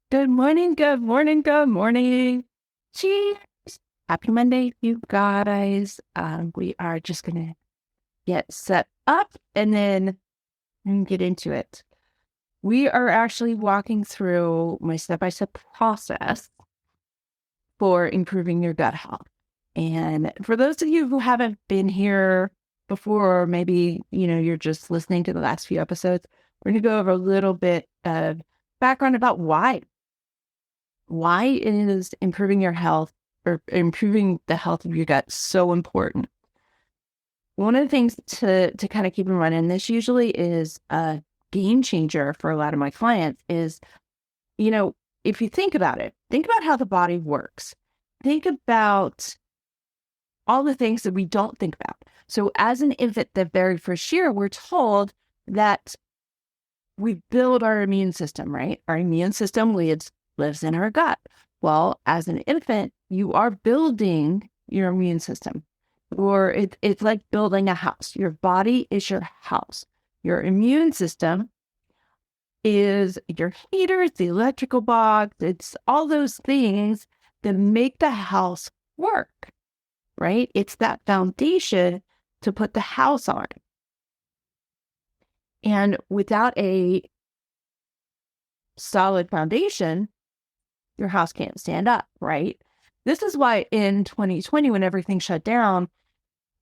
Good morning, good morning, good morning. Cheers. Happy Monday, you guys. We are just going to get set up and then get into it. We are actually walking through my step-by-step process for improving your gut health. And for those of you who haven't been here before, or maybe, you're just listening to the last few episodes, we're going to go over a little bit of background about why. Why is improving your health or improving the health of your gut so important? One of the things to kind of keep in mind, and this usually is a game changer for a lot of my clients, is, if you think about it, think about how the body works. Think about all the things that we don't think about. So as an infant, the very first year, we're told that we build our immune system, right? Our immune system lives in our gut. Well, as an infant, you are building your immune system, or it's like building a house. Your body is your house. Your immune system is your heaters, the electrical box. It's all those things that make the house work, right? It's that foundation to put the house on. And without a solid foundation, your house can't stand up, right? This is why in 2020, when everything shut down,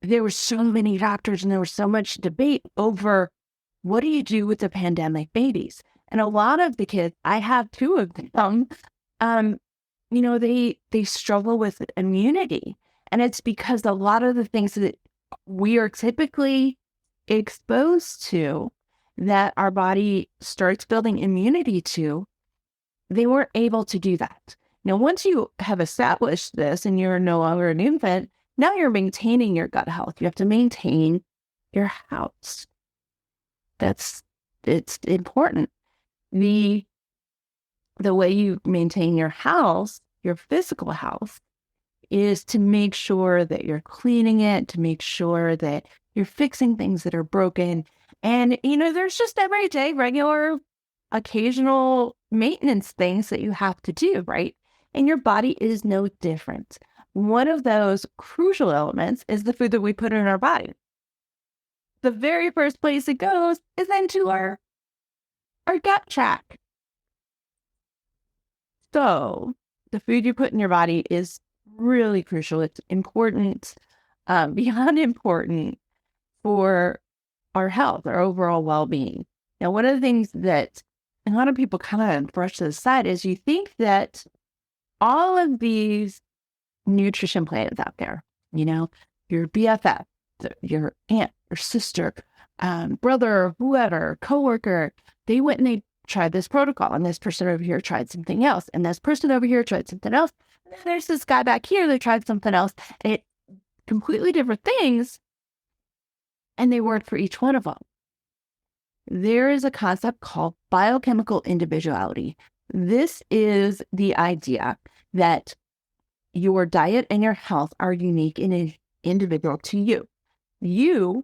there were so many doctors and there was so much debate over what do you do with the pandemic babies? And a lot of the kids, I have two of them, they struggle with immunity. And it's because a lot of the things that we are typically exposed to that our body starts building immunity to, they weren't able to do that. Now, once you have established this and you're no longer an infant, now you're maintaining your gut health. You have to maintain your house. It's important. The way you maintain your house, your physical health, is to make sure that you're cleaning it, to make sure that you're fixing things that are broken. And, there's just everyday, regular, occasional maintenance things that you have to do, right? And your body is no different. One of those crucial elements is the food that we put in our body. The very first place it goes is into our gut tract. So the food you put in your body is really crucial. It's important, beyond important for our health, our overall well-being. Now, one of the things that a lot of people kind of brush to the side is you think that all of these nutrition plans out there, your BFF, your aunt, your sister, brother, whoever, coworker, they went and they tried this protocol, and this person over here tried something else, and this person over here tried something else. And then there's this guy back here that tried something else. It completely different things, and they worked for each one of them. There is a concept called biochemical individuality. This is the idea that your diet and your health are unique and individual to you. You,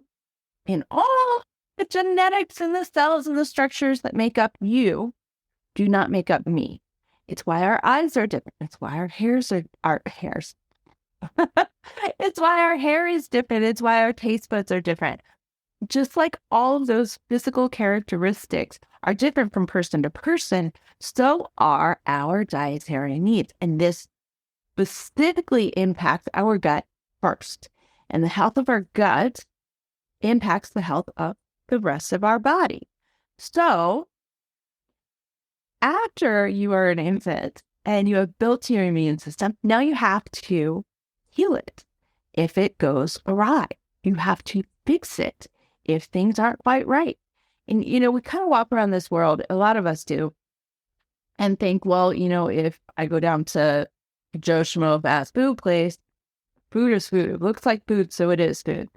in all the genetics and the cells and the structures that make up you, do not make up me. It's why our eyes are different. It's why our hairs are our hairs. It's why our hair is different. It's why our taste buds are different. Just like all of those physical characteristics are different from person to person, so are our dietary needs. And this specifically impacts our gut first. And the health of our gut impacts the health of the rest of our body. So after you are an infant and you have built your immune system, now you have to heal it. If it goes awry, you have to fix it if things aren't quite right. And, we kind of walk around this world, a lot of us do, and think, well, if I go down to Joe Schmo fast food place, food is food. It looks like food, so it is food.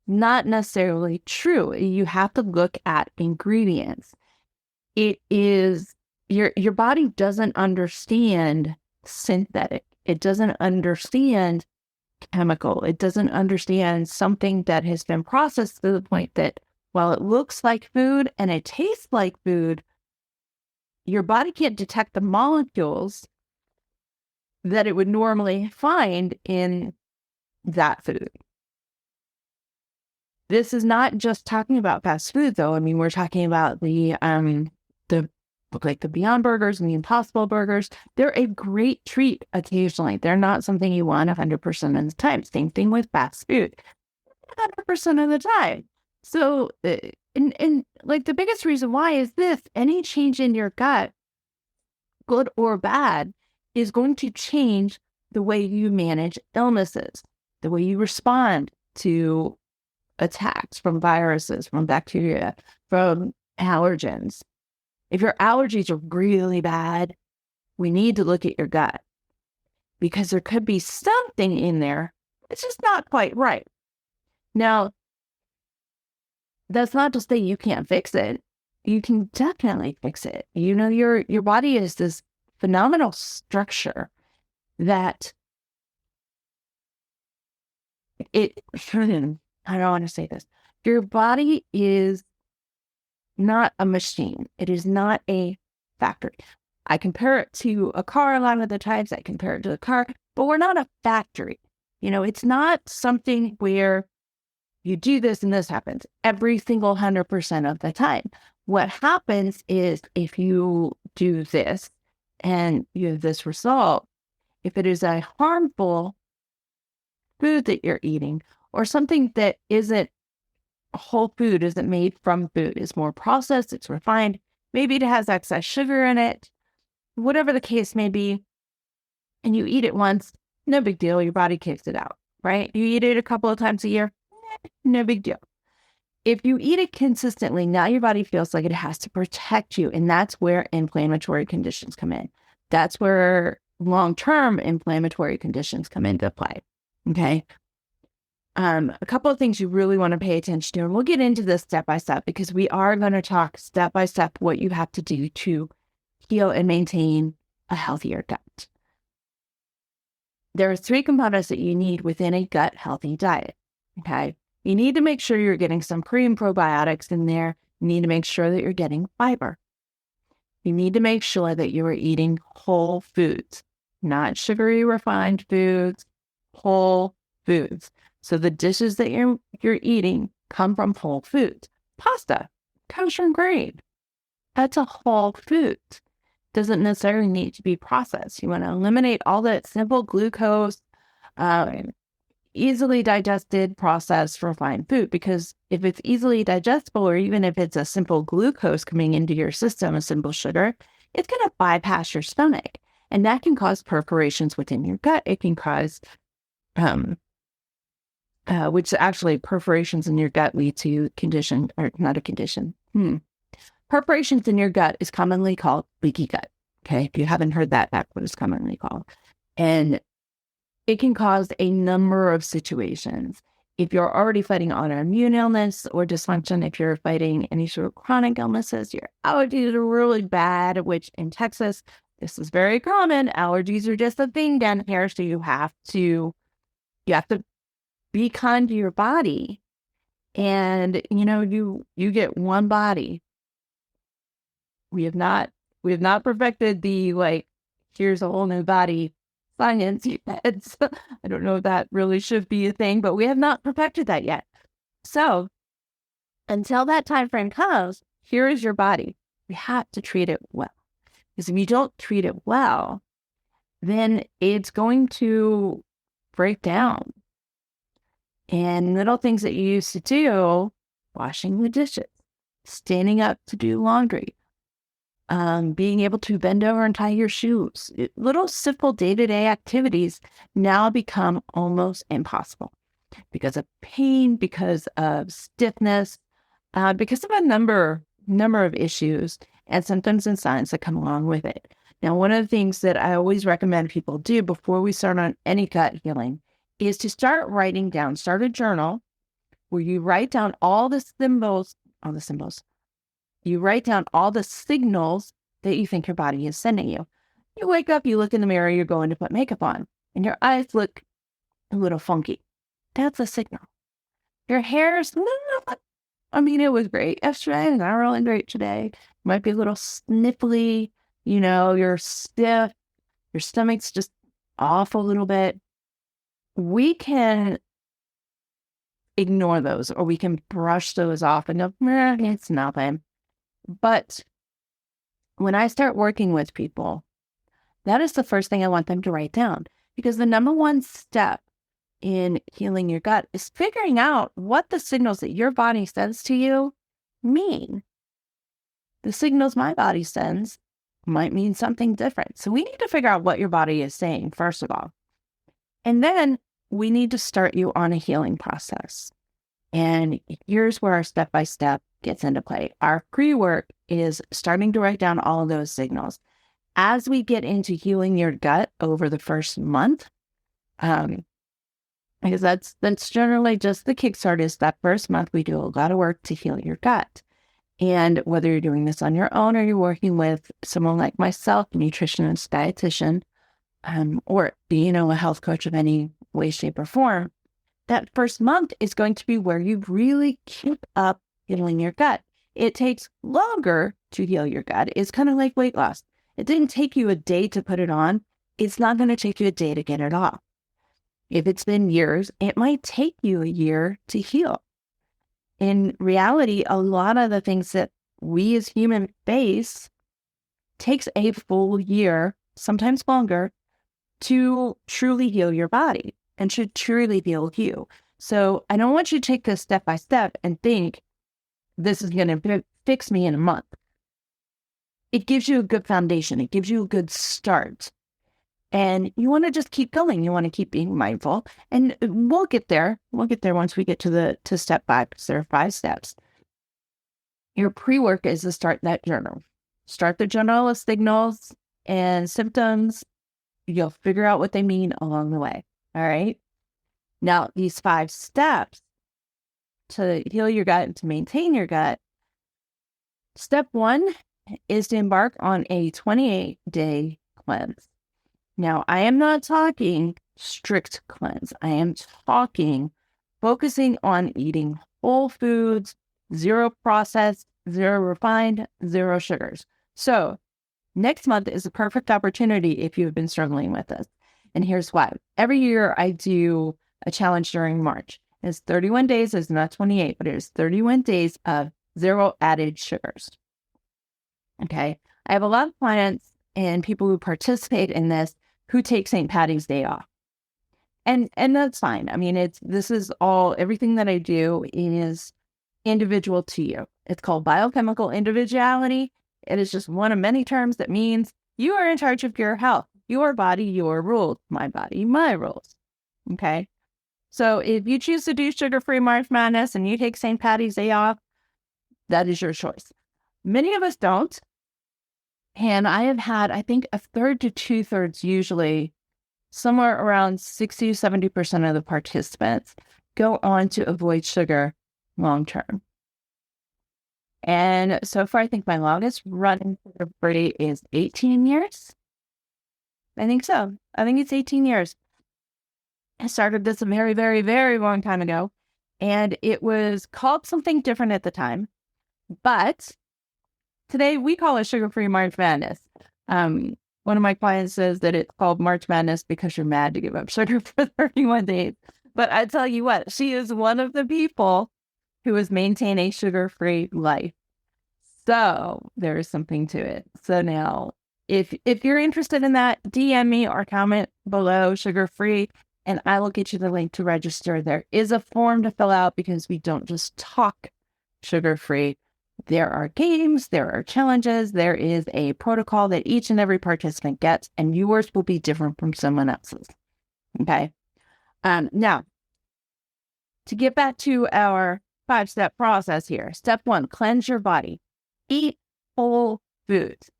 Not necessarily true. You have to look at ingredients. It is, your body doesn't understand synthetic. It doesn't understand chemical. It doesn't understand something that has been processed to the point that while it looks like food and it tastes like food, your body can't detect the molecules that it would normally find in that food. This is not just talking about fast food, though. I mean, we're talking about the like the Beyond Burgers and the Impossible Burgers. They're a great treat occasionally. They're not something you want 100% of the time. Same thing with fast food, 100% of the time. So, and like the biggest reason why is this: any change in your gut, good or bad, is going to change the way you manage illnesses, the way you respond to attacks from viruses, from bacteria, from allergens. If your allergies are really bad, we need to look at your gut because there could be something in there that's just not quite right. Now, that's not to say you can't fix it. You can definitely fix it. You know, your body is this phenomenal structure that I don't want to say this. Your body is not a machine. It is not a factory. I compare it to a car a lot of the times. I compare it to a car, but we're not a factory. You know, it's not something where you do this and this happens every single 100% of the time. What happens is if you do this and you have this result, if it is a harmful food that you're eating or something that isn't whole food, isn't made from food, it's more processed, it's refined, maybe it has excess sugar in it, whatever the case may be, and you eat it once, no big deal, your body kicks it out, right? You eat it a couple of times a year, no big deal. If you eat it consistently, now your body feels like it has to protect you, and that's where inflammatory conditions come in. That's where long-term inflammatory conditions come into play, okay? A couple of things you really want to pay attention to, and we'll get into this step by step because we are going to talk step by step what you have to do to heal and maintain a healthier gut. There are 3 components that you need within a gut healthy diet, okay? You need to make sure you're getting some pre and probiotics in there. You need to make sure that you're getting fiber. You need to make sure that you are eating whole foods, not sugary refined foods, whole foods. So the dishes that you're eating come from whole foods. Pasta, kosher and grain. That's a whole food. Doesn't necessarily need to be processed. You want to eliminate all that simple glucose, easily digested, processed, refined food, because if it's easily digestible, or even if it's a simple glucose coming into your system, a simple sugar, it's going to bypass your stomach. And that can cause perforations within your gut. It can cause, which actually perforations in your gut lead to condition, or not a condition. Perforations in your gut is commonly called leaky gut. Okay. If you haven't heard that, that's what it's commonly called. And it can cause a number of situations. If you're already fighting autoimmune illness or dysfunction, if you're fighting any sort of chronic illnesses, your allergies are really bad, which in Texas, this is very common. Allergies are just a thing down here. So you have to be kind to your body. And, you know, you get one body. We have not perfected the, like, here's a whole new body science yet. So I don't know if that really should be a thing, but we have not perfected that yet. So until that time frame comes, here is your body. We have to treat it well. Because if you don't treat it well, then it's going to break down. And little things that you used to do, washing the dishes, standing up to do laundry, being able to bend over and tie your shoes, little simple day-to-day activities now become almost impossible because of pain, because of stiffness, because of a number of issues and symptoms and signs that come along with it. Now, one of the things that I always recommend people do before we start on any gut healing is to start writing down, start a journal where you write down all the symbols. You write down all the signals that you think your body is sending you. You wake up, you look in the mirror, you're going to put makeup on, and your eyes look a little funky. That's a signal. Your hair's, I mean, it was great yesterday, not really great today. Might be a little sniffly, you're stiff, your stomach's just off a little bit, we can ignore those, or we can brush those off and go, it's nothing. But when I start working with people, that is the first thing I want them to write down, because the number one step in healing your gut is figuring out what the signals that your body sends to you mean. The signals my body sends might mean something different. So we need to figure out what your body is saying, first of all. And then we need to start you on a healing process. And here's where our step-by-step gets into play. Our pre-work is starting to write down all of those signals. As we get into healing your gut over the first month, because that's generally just the kickstart, is that first month we do a lot of work to heal your gut. And whether you're doing this on your own or you're working with someone like myself, a nutritionist, dietitian, or, a health coach of any way, shape, or form, that first month is going to be where you really keep up healing your gut. It takes longer to heal your gut. It's kind of like weight loss. It didn't take you a day to put it on. It's not going to take you a day to get it off. If it's been years, it might take you a year to heal. In reality, a lot of the things that we as humans face takes a full year, sometimes longer, to truly heal your body and should truly heal you. So I don't want you to take this step by step and think this is going to fix me in a month. It gives you a good foundation. It gives you a good start. And you want to just keep going. You want to keep being mindful. And we'll get there. We'll get there once we get to step 5, because there are 5 steps. Your pre-work is to start that journal. Start the journal of signals and symptoms. You'll figure out what they mean along the way. All right. Now, these 5 steps to heal your gut and to maintain your gut. Step 1 is to embark on a 28-day cleanse. Now, I am not talking strict cleanse. I am talking focusing on eating whole foods, 0 processed, 0 refined, 0 sugars. So next month is a perfect opportunity if you've been struggling with this. And here's why. Every year I do a challenge during March. It's 31 days. It's not 28, but it is 31 days of 0 added sugars. Okay. I have a lot of clients and people who participate in this who take St. Patty's Day off. And that's fine. I mean, everything that I do is individual to you. It's called biochemical individuality. It is just one of many terms that means you are in charge of your health, your body, your rules, my body, my rules. Okay. So if you choose to do sugar-free March Madness and you take St. Patty's Day off, that is your choice. Many of us don't. And I have had, I think, 1/3 to 2/3, usually somewhere around 60 to 70% of the participants go on to avoid sugar long-term. And so far, I think my longest running sugar-free is 18 years. I think so. I think it's 18 years. I started this a very, very, very long time ago, and it was called something different at the time. But today we call it sugar-free March Madness. One of my clients says that it's called March Madness because you're mad to give up sugar for 31 days. But I tell you what, she is one of the people who has maintained a sugar-free life. So there is something to it. So now, if you're interested in that, DM me or comment below sugar-free, and I will get you the link to register. There is a form to fill out because we don't just talk sugar-free. There are games, there are challenges, there is a protocol that each and every participant gets, and yours will be different from someone else's. Okay. Now, to get back to our 5-step process here. Step 1, cleanse your body. Eat whole foods.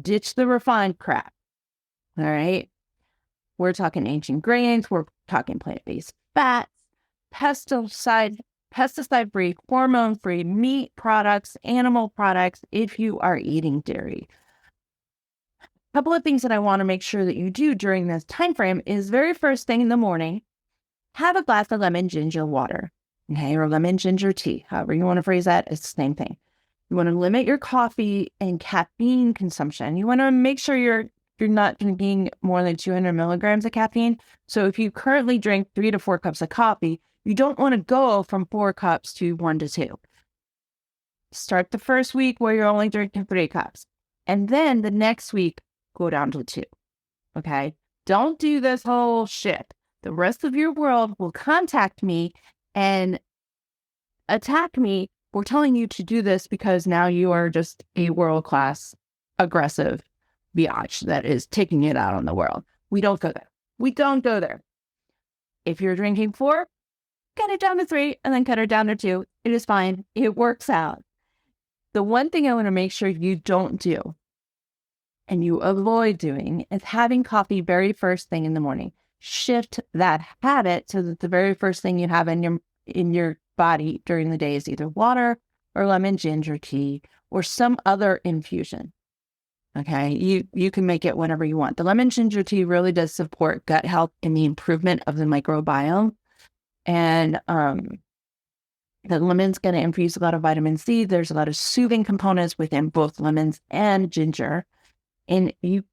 Ditch the refined crap. All right. We're talking ancient grains. We're talking plant-based fats, pesticide-free, hormone-free meat products, animal products, if you are eating dairy. A couple of things that I want to make sure that you do during this time frame is very first thing in the morning, have a glass of lemon ginger water, okay, or lemon ginger tea, however you want to phrase that, it's the same thing. You want to limit your coffee and caffeine consumption. You want to make sure you're not drinking more than 200 milligrams of caffeine. So if you currently drink 3 to 4 cups of coffee, you don't want to go from 4 cups to 1 to 2. Start the first week where you're only drinking 3 cups. And then the next week, go down to 2. Okay? Don't do this whole shit. The rest of your world will contact me and attack me for telling you to do this because now you are just a world-class, aggressive biatch that is taking it out on the world. We don't go there. We don't go there. If you're drinking 4, cut it down to 3 and then cut it down to 2. It is fine. It works out. The one thing I want to make sure you don't do and you avoid doing is having coffee very first thing in the morning. Shift that habit so that the very first thing you have in your body during the day is either water or lemon ginger tea or some other infusion. Okay, you can make it whenever you want. The lemon ginger tea really does support gut health and the improvement of the microbiome. And the lemon's going to infuse a lot of vitamin C. There's a lot of soothing components within both lemons and ginger. And you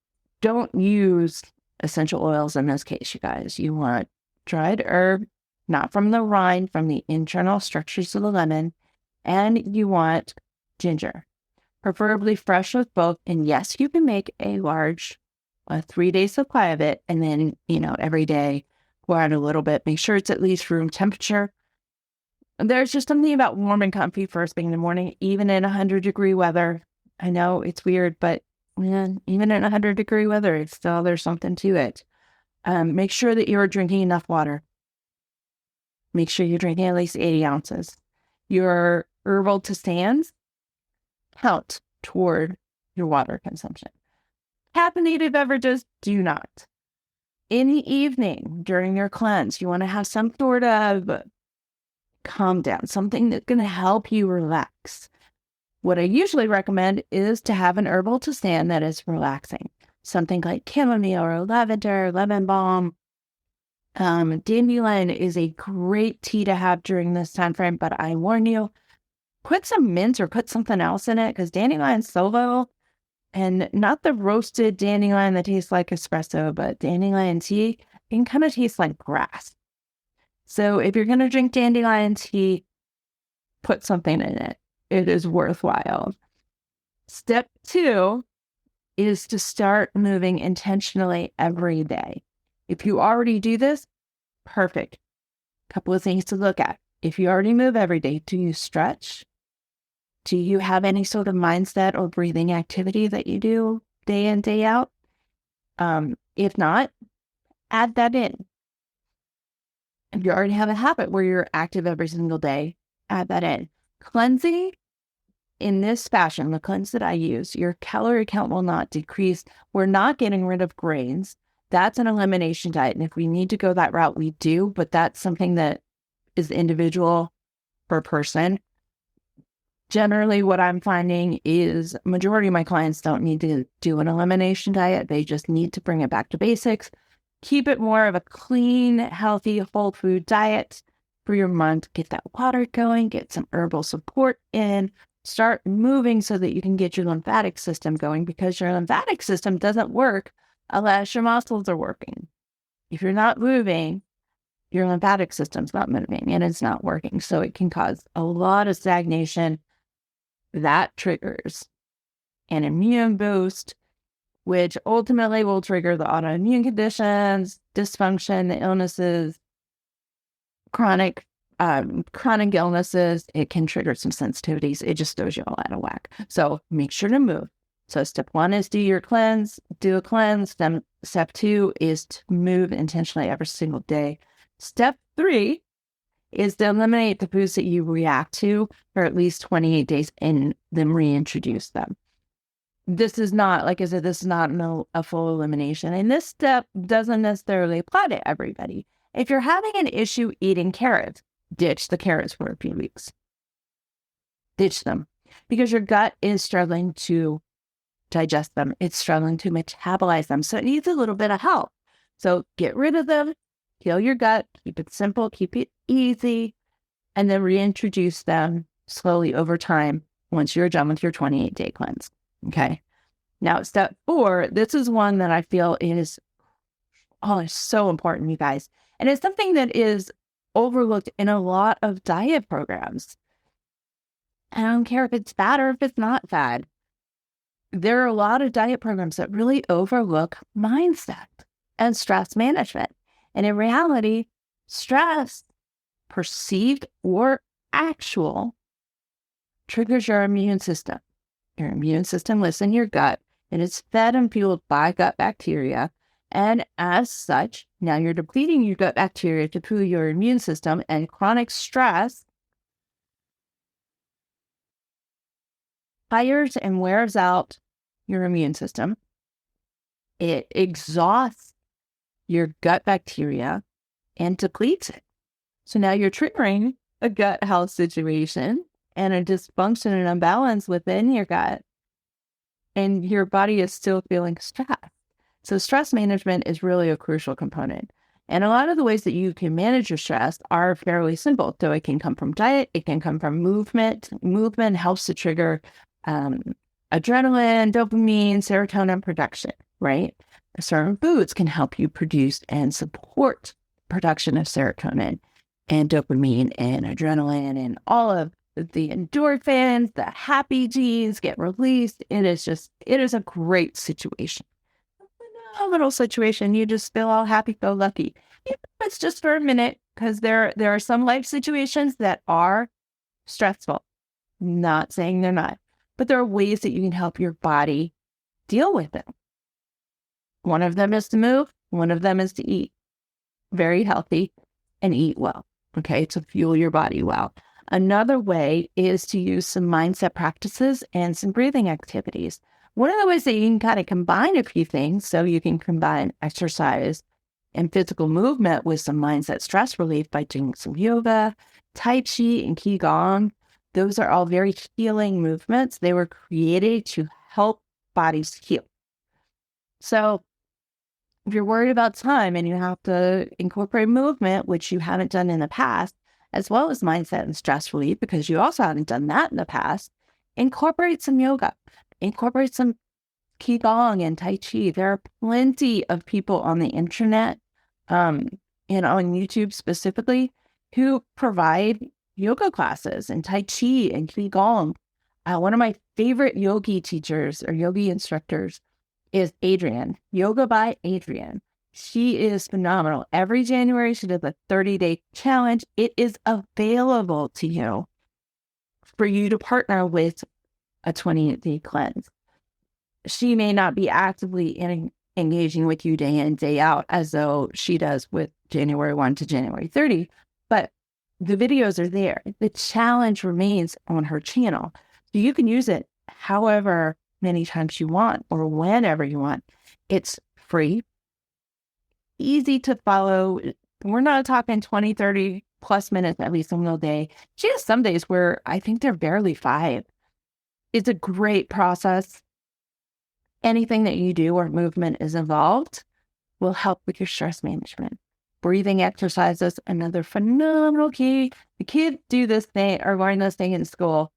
don't use essential oils in this case, you guys. You want dried herb, not from the rind, from the internal structures of the lemon. And you want ginger, preferably fresh with both. And yes, you can make a 3-day supply of it. And then, every day, pour out a little bit. Make sure it's at least room temperature. There's just something about warm and comfy first thing in the morning, even in 100-degree weather. I know it's weird, but man, even in 100-degree weather, there's something to it. Make sure that you're drinking enough water. Make sure you're drinking at least 80 ounces. Your herbal tisanes count toward your water consumption. Caffeinated beverages do not. In the evening, during your cleanse, you want to have some sort of calm down, something that's going to help you relax. What I usually recommend is to have an herbal tisane that is relaxing. Something like chamomile or lavender, lemon balm. Dandelion is a great tea to have during this time frame, but I warn you, put some mint or put something else in it because dandelion's so little. And not the roasted dandelion that tastes like espresso, but dandelion tea can kind of taste like grass. So if you're going to drink dandelion tea, put something in it. It is worthwhile. Step 2 is to start moving intentionally every day. If you already do this, perfect. Couple of things to look at. If you already move every day, do you stretch? Do you have any sort of mindset or breathing activity that you do day in, day out? If not, add that in. If you already have a habit where you're active every single day, add that in. Cleansing in this fashion, the cleanse that I use, your calorie count will not decrease. We're not getting rid of grains. That's an elimination diet. And if we need to go that route, we do, but that's something that is individual per person. Generally, what I'm finding is majority of my clients don't need to do an elimination diet. They just need to bring it back to basics. Keep it more of a clean, healthy, whole food diet for your month. Get that water going, get some herbal support in, start moving so that you can get your lymphatic system going because your lymphatic system doesn't work unless your muscles are working. If you're not moving, your lymphatic system's not moving and it's not working. So it can cause a lot of stagnation. That triggers an immune boost, which ultimately will trigger the autoimmune conditions, dysfunction, the illnesses, chronic illnesses. It can trigger some sensitivities. It just throws you all out of whack. So make sure to move. So step 1 is do a cleanse. Then step 2 is to move intentionally every single day. Step 3 is to eliminate the foods that you react to for at least 28 days and then reintroduce them. This is not, like I said, this is not a full elimination. And this step doesn't necessarily apply to everybody. If you're having an issue eating carrots, ditch the carrots for a few weeks. Ditch them because your gut is struggling to digest them. It's struggling to metabolize them. So it needs a little bit of help. So get rid of them, heal your gut, keep it simple, keep it easy, and then reintroduce them slowly over time once you're done with your 28-day cleanse. Okay. Now, step 4, this is one that I feel is so important, you guys. And it's something that is overlooked in a lot of diet programs. I don't care if it's fad or if it's not fad. There are a lot of diet programs that really overlook mindset and stress management. And in reality, stress, perceived or actual, triggers your immune system. Your immune system lives in your gut, and it's fed and fueled by gut bacteria. And as such, now you're depleting your gut bacteria to fuel your immune system, and chronic stress fires and wears out your immune system. It exhausts your gut bacteria and depletes it. So now you're triggering a gut health situation and a dysfunction and imbalance within your gut, and your body is still feeling stressed. So stress management is really a crucial component. And a lot of the ways that you can manage your stress are fairly simple. So it can come from diet, it can come from movement. Movement helps to trigger adrenaline, dopamine, serotonin production, right? Certain foods can help you produce and support production of serotonin and dopamine and adrenaline, and all of the endorphins, the happy genes get released. It is a great situation. Phenomenal situation. You just feel all happy-go-lucky. It's just for a minute, because there are some life situations that are stressful. Not saying they're not, but there are ways that you can help your body deal with it. One of them is to move. One of them is to eat very healthy and eat well, okay, to fuel your body well. Another way is to use some mindset practices and some breathing activities. One of the ways that you can kind of combine a few things, so you can combine exercise and physical movement with some mindset stress relief by doing some yoga, Tai Chi, and Qigong. Those are all very healing movements. They were created to help bodies heal. So if you're worried about time and you have to incorporate movement, which you haven't done in the past, as well as mindset and stress relief, because you also haven't done that in the past, incorporate some yoga, incorporate some Qigong and Tai Chi. There are plenty of people on the internet and on YouTube specifically who provide yoga classes and Tai Chi and Qigong. One of my favorite yogi teachers or yogi instructors is Adrienne, Yoga by Adrienne. She is phenomenal. Every January, she does a 30-day challenge. It is available to you for you to partner with a 28-day cleanse. She may not be actively engaging with you day in, day out, as though she does with January 1 to January 30, but the videos are there. The challenge remains on her channel. So you can use it however many times you want or whenever you want. It's free, easy to follow. We're not talking 20, 30 plus minutes every single day. She has some days where I think they're barely 5. It's a great process. Anything that you do where movement is involved will help with your stress management. Breathing exercises, another phenomenal key. The kids do this thing or learn this thing in school.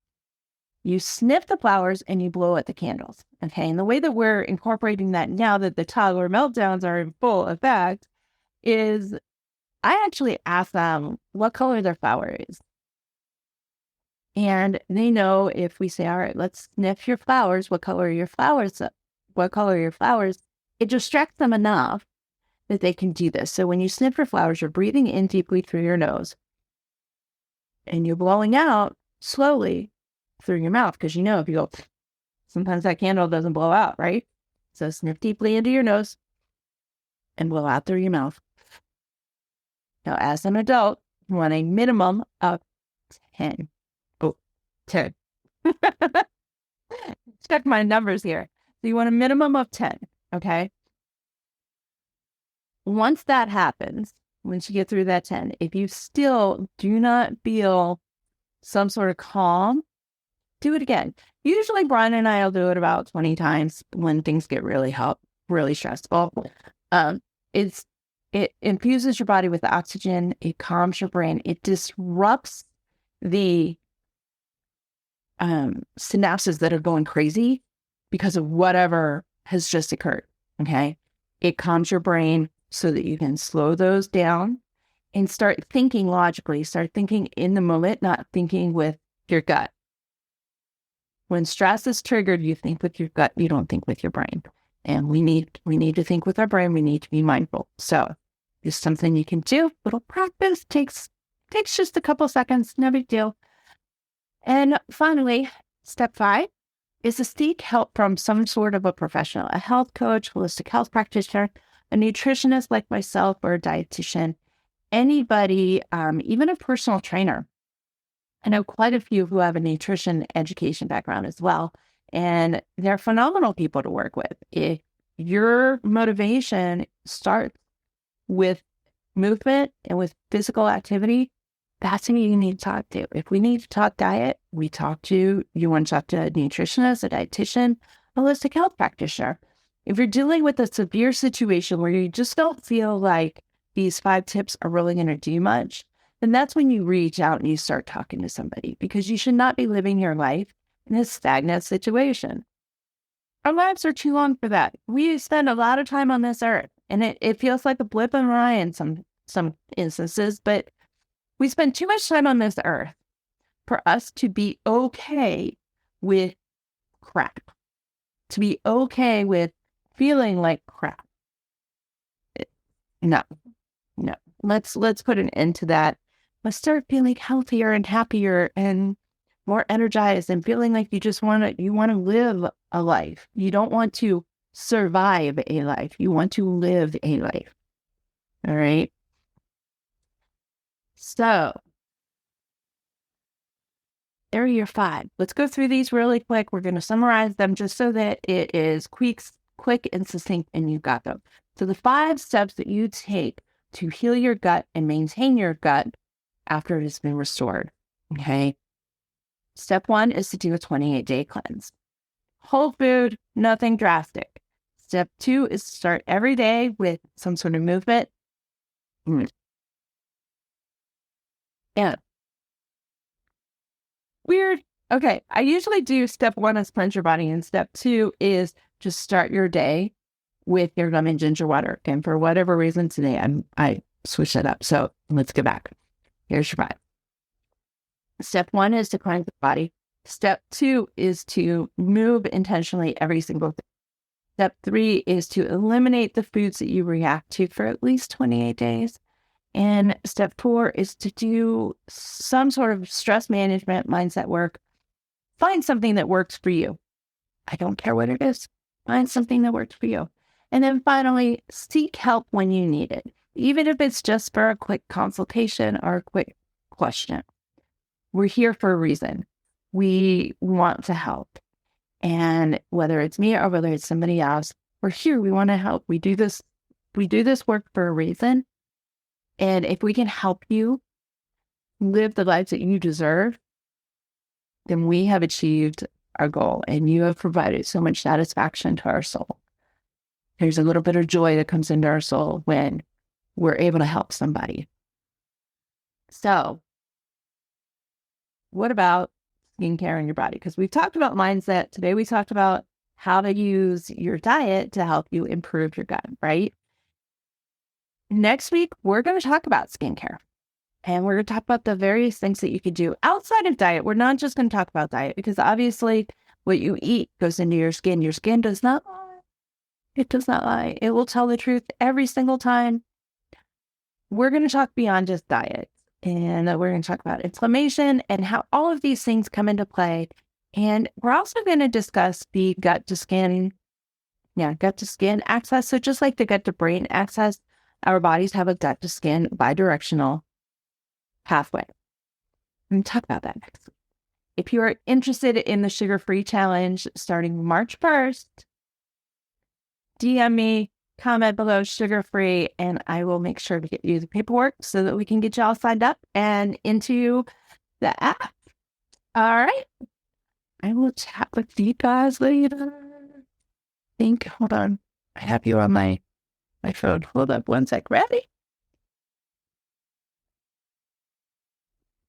You sniff the flowers and you blow at the candles. Okay. And the way that we're incorporating that now that the toddler meltdowns are in full effect is I actually ask them what color their flower is. And they know if we say, all right, let's sniff your flowers. What color are your flowers? What color are your flowers? It distracts them enough that they can do this. So when you sniff your flowers, you're breathing in deeply through your nose and you're blowing out slowly through your mouth, because you know if you go, sometimes that candle doesn't blow out, right? So sniff deeply into your nose and blow out through your mouth. Now, as an adult, you want a minimum of 10. 10. Check my numbers here. So you want a minimum of 10, okay? Once that happens, once you get through that 10, if you still do not feel some sort of calm, do it again. Usually Brian and I will do it about 20 times when things get really stressful. It infuses your body with oxygen. It calms your brain. It disrupts the synapses that are going crazy because of whatever has just occurred. Okay. It calms your brain so that you can slow those down and start thinking logically, start thinking in the moment, not thinking with your gut. When stress is triggered, you think with your gut, you don't think with your brain. And we need to think with our brain. We need to be mindful. So it's something you can do. Little practice takes just a couple seconds, no big deal. And finally, step 5 is to seek help from some sort of a professional, a health coach, holistic health practitioner, a nutritionist like myself, or a dietitian, anybody, even a personal trainer. I know quite a few who have a nutrition education background as well, and they're phenomenal people to work with. If your motivation starts with movement and with physical activity, that's who you need to talk to. If we need to talk diet, you want to talk to a nutritionist, a dietitian, holistic health practitioner. If you're dealing with a severe situation where you just don't feel like these 5 tips are really going to do much, then that's when you reach out and you start talking to somebody, because you should not be living your life in a stagnant situation. Our lives are too long for that. We spend a lot of time on this earth, and it feels like a blip in an eye in some instances, but we spend too much time on this earth for us to be okay with crap, to be okay with feeling like crap. No. Let's put an end to that. Let's start feeling healthier and happier and more energized and feeling like you want to live a life. You don't want to survive a life. You want to live a life. All right. So there are your 5. Let's go through these really quick. We're going to summarize them just so that it is quick and succinct, and you got them. So the 5 steps that you take to heal your gut and maintain your gut after it has been restored. Okay. Step 1 is to do a 28-day cleanse. Whole food, nothing drastic. Step 2 is to start every day with some sort of movement. And weird. Okay. I usually do step 1 is cleanse your body, and step 2 is just start your day with your lemon ginger water. And for whatever reason today, I switched it up. So let's go back. Here's your 5. Step 1 is to cleanse the body. Step 2 is to move intentionally every single day. Step 3 is to eliminate the foods that you react to for at least 28 days. And step 4 is to do some sort of stress management, mindset work. Find something that works for you. I don't care what it is. Find something that works for you. And then finally, seek help when you need it, even if it's just for a quick consultation or a quick question. We're here for a reason. We want to help. And whether it's me or whether it's somebody else, we're here. We want to help. We do this work for a reason. And if we can help you live the lives that you deserve, then we have achieved our goal, and you have provided so much satisfaction to our soul. There's a little bit of joy that comes into our soul when we're able to help somebody. So what about skincare in your body? Because we've talked about mindset. Today we talked about how to use your diet to help you improve your gut, right? Next week, we're going to talk about skincare. And we're going to talk about the various things that you could do outside of diet. We're not just going to talk about diet, because obviously what you eat goes into your skin. Your skin does not lie. It does not lie. It will tell the truth every single time. We're going to talk beyond just diet. And we're going to talk about inflammation and how all of these things come into play. And we're also going to discuss the gut to skin axis. So just like the gut to brain axis, our bodies have a gut to skin bidirectional pathway. We're going to talk about that next week. If you are interested in the sugar-free challenge starting March 1st, DM me, comment below sugar-free, and I will make sure to get you the paperwork so that we can get you all signed up and into the app. All right. I will chat with you guys later. Hold on. I have you on my phone. Hold up one sec. Ready?